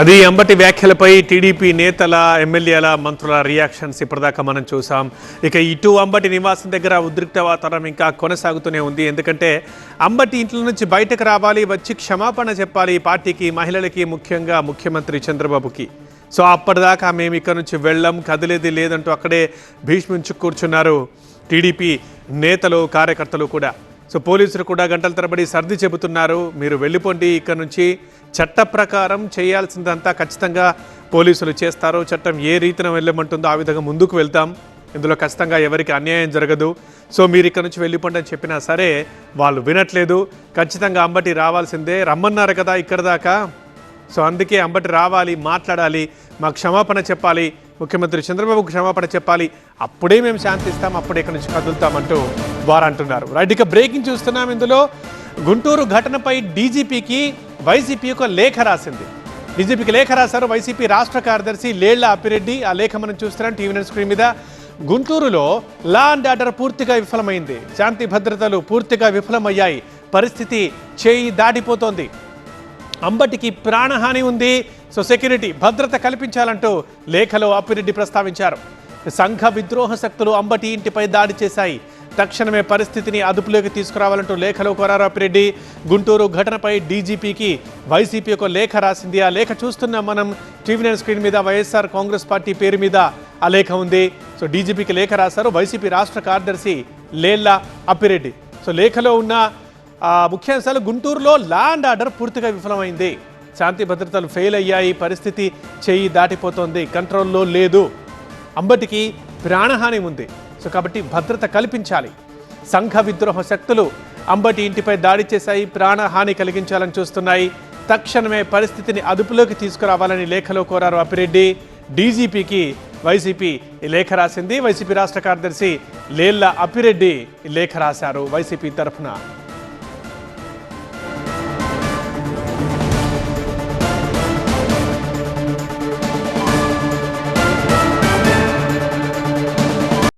అది అంబటి వ్యాఖ్యలపై టీడీపీ నేతల ఎమ్మెల్యేల మంత్రుల రియాక్షన్స్ ఇప్పటిదాకా మనం చూసాం. ఇక ఇటు అంబటి నివాసం దగ్గర ఉద్రిక్త వాతావరణం ఇంకా కొనసాగుతూనే ఉంది. ఎందుకంటే అంబటి ఇంట్లో నుంచి బయటకు రావాలి, వచ్చి క్షమాపణ చెప్పాలి పార్టీకి, మహిళలకి, ముఖ్యంగా ముఖ్యమంత్రి చంద్రబాబుకి. సో అప్పటిదాకా మేము ఇక్కడ నుంచి వెళ్ళం, కదిలేది లేదంటూ అక్కడే భీష్మించు కూర్చున్నారు టీడీపీ నేతలు, కార్యకర్తలు కూడా. సో పోలీసులు కూడా గంటల తరబడి సర్ది చెబుతున్నారు, మీరు వెళ్ళిపోండి ఇక్కడ నుంచి, చట్ట ప్రకారం చేయాల్సిందంతా ఖచ్చితంగా పోలీసులు చేస్తారు, చట్టం ఏ రీతిన వెళ్ళమంటుందో ఆ విధంగా ముందుకు వెళ్తాం, ఇందులో ఖచ్చితంగా ఎవరికి అన్యాయం జరగదు, సో మీరు ఇక్కడ నుంచి వెళ్ళిపోండి అని చెప్పినా సరే వాళ్ళు వినట్లేదు. ఖచ్చితంగా అంబటి రావాల్సిందే, రమ్మన్నారు కదా ఇక్కడ దాకా, సో అందుకే అంబటి రావాలి, మాట్లాడాలి, మాకు క్షమాపణ చెప్పాలి, ముఖ్యమంత్రి చంద్రబాబుకు క్షమాపణ చెప్పాలి, అప్పుడే మేము శాంతిస్తాం, అప్పుడే ఇక్కడ నుంచి కదులుతామంటూ వారు అంటున్నారు. రైట్, ఇక బ్రేకింగ్ చూస్తున్నాం. ఇందులో గుంటూరు ఘటనపై డీజీపీకి వైసీపీ ఒక లేఖ రాసింది. డీజీపీకి లేఖ రాశారు వైసీపీ రాష్ట్ర కార్యదర్శి లేళ్ల అప్పిరెడ్డి. ఆ లేఖ మనం చూస్తున్నాం టీవీ నైన్ స్క్రీన్ మీద. గుంటూరులో లా అండ్ ఆర్డర్ పూర్తిగా విఫలమైంది, శాంతి భద్రతలు పూర్తిగా విఫలమయ్యాయి, పరిస్థితి చేయి దాటిపోతోంది, అంబటికి ప్రాణహాని ఉంది, సో సెక్యూరిటీ భద్రత కల్పించాలంటూ లేఖలో అప్పిరెడ్డి ప్రస్తావించారు. సంఘ విద్రోహ శక్తులు అంబటి ఇంటిపై దాడి చేశాయి, తక్షణమే పరిస్థితిని అదుపులోకి తీసుకురావాలంటూ లేఖలో కోరారు అప్పిరెడ్డి. గుంటూరు ఘటనపై డీజీపీకి వైసీపీ ఒక లేఖ రాసింది. ఆ లేఖ చూస్తున్నాం మనం టీవీ నైన్ స్క్రీన్ మీద. వైఎస్ఆర్ కాంగ్రెస్ పార్టీ పేరు మీద ఆ లేఖ ఉంది. సో డీజీపీకి లేఖ రాశారు వైసీపీ రాష్ట్ర కార్యదర్శి లేళ్ల అప్పిరెడ్డి. సో లేఖలో ఉన్న ముఖ్యాంశాలు: గుంటూరులో లా అండ్ ఆర్డర్ పూర్తిగా విఫలమైంది, శాంతి భద్రతలు ఫెయిల్ అయ్యాయి, పరిస్థితి చేయి దాటిపోతోంది, కంట్రోల్లో లేదు, అంబటికి ప్రాణహాని ఉంది, సో కాబట్టి భద్రత కల్పించాలి, సంఘ విద్రోహ శక్తులు అంబటి ఇంటిపై దాడి చేశాయి, ప్రాణహాని కలిగించాలని చూస్తున్నాయి, తక్షణమే పరిస్థితిని అదుపులోకి తీసుకురావాలని లేఖలో కోరారు అప్పిరెడ్డి. డీజీపీకి వైసీపీ ఈ లేఖ రాసింది. వైసీపీ రాష్ట్ర కార్యదర్శి లేళ్ల అప్పిరెడ్డి ఈ లేఖ రాశారు వైసీపీ తరఫున.